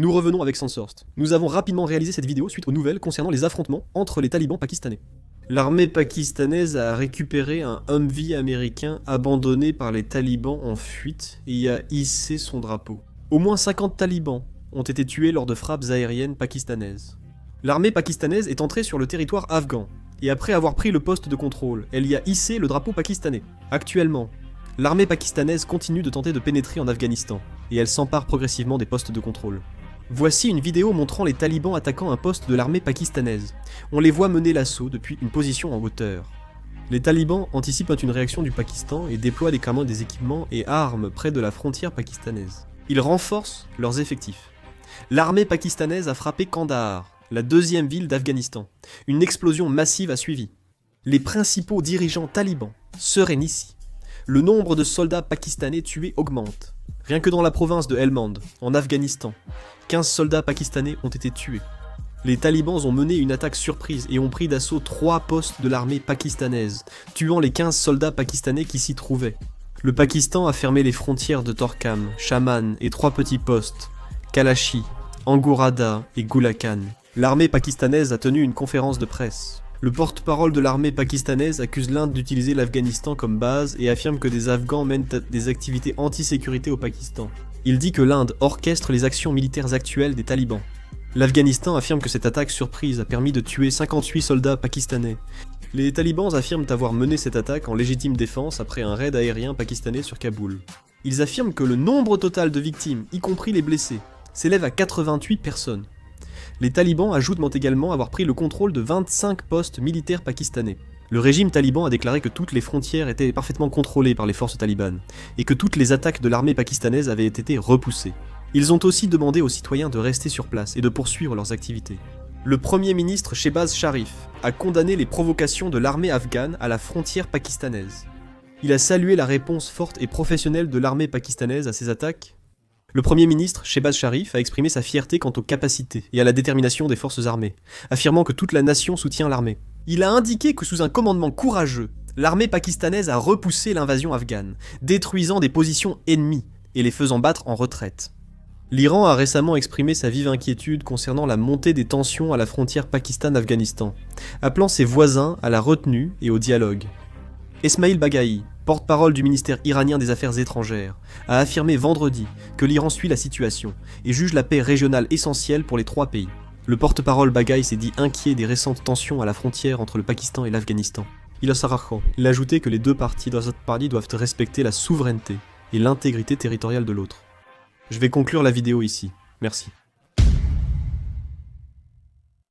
Nous revenons avec Sansourced. Nous avons rapidement réalisé cette vidéo suite aux nouvelles concernant les affrontements entre les talibans pakistanais. L'armée pakistanaise a récupéré un Humvee américain abandonné par les talibans en fuite et y a hissé son drapeau. Au moins 50 talibans ont été tués lors de frappes aériennes pakistanaises. L'armée pakistanaise est entrée sur le territoire afghan, et après avoir pris le poste de contrôle, elle y a hissé le drapeau pakistanais. Actuellement, l'armée pakistanaise continue de tenter de pénétrer en Afghanistan, et elle s'empare progressivement des postes de contrôle. Voici une vidéo montrant les talibans attaquant un poste de l'armée pakistanaise. On les voit mener l'assaut depuis une position en hauteur. Les talibans anticipent une réaction du Pakistan et déploient des équipements et armes près de la frontière pakistanaise. Ils renforcent leurs effectifs. L'armée pakistanaise a frappé Kandahar, la deuxième ville d'Afghanistan. Une explosion massive a suivi. Les principaux dirigeants talibans seraient ici. Le nombre de soldats pakistanais tués augmente. Rien que dans la province de Helmand, en Afghanistan, 15 soldats pakistanais ont été tués. Les talibans ont mené une attaque surprise et ont pris d'assaut 3 postes de l'armée pakistanaise, tuant les 15 soldats pakistanais qui s'y trouvaient. Le Pakistan a fermé les frontières de Torkham, Shaman et 3 petits postes, Kalachi, Angorada et Gulakan. L'armée pakistanaise a tenu une conférence de presse. Le porte-parole de l'armée pakistanaise accuse l'Inde d'utiliser l'Afghanistan comme base et affirme que des Afghans mènent des activités anti-sécurité au Pakistan. Il dit que l'Inde orchestre les actions militaires actuelles des talibans. L'Afghanistan affirme que cette attaque surprise a permis de tuer 58 soldats pakistanais. Les talibans affirment avoir mené cette attaque en légitime défense après un raid aérien pakistanais sur Kaboul. Ils affirment que le nombre total de victimes, y compris les blessés, s'élève à 88 personnes. Les talibans ajoutent également avoir pris le contrôle de 25 postes militaires pakistanais. Le régime taliban a déclaré que toutes les frontières étaient parfaitement contrôlées par les forces talibanes, et que toutes les attaques de l'armée pakistanaise avaient été repoussées. Ils ont aussi demandé aux citoyens de rester sur place et de poursuivre leurs activités. Le premier ministre Shehbaz Sharif a condamné les provocations de l'armée afghane à la frontière pakistanaise. Il a salué la réponse forte et professionnelle de l'armée pakistanaise à ces attaques. Le Premier ministre, Shehbaz Sharif, a exprimé sa fierté quant aux capacités et à la détermination des forces armées, affirmant que toute la nation soutient l'armée. Il a indiqué que sous un commandement courageux, l'armée pakistanaise a repoussé l'invasion afghane, détruisant des positions ennemies et les faisant battre en retraite. L'Iran a récemment exprimé sa vive inquiétude concernant la montée des tensions à la frontière Pakistan-Afghanistan, appelant ses voisins à la retenue et au dialogue. Esmail Baghaei, porte-parole du ministère iranien des Affaires étrangères, a affirmé vendredi que l'Iran suit la situation et juge la paix régionale essentielle pour les 3 pays. Le porte-parole Baghaei s'est dit inquiet des récentes tensions à la frontière entre le Pakistan et l'Afghanistan. Il a ajouté que les deux parties doivent respecter la souveraineté et l'intégrité territoriale de l'autre. Je vais conclure la vidéo ici. Merci.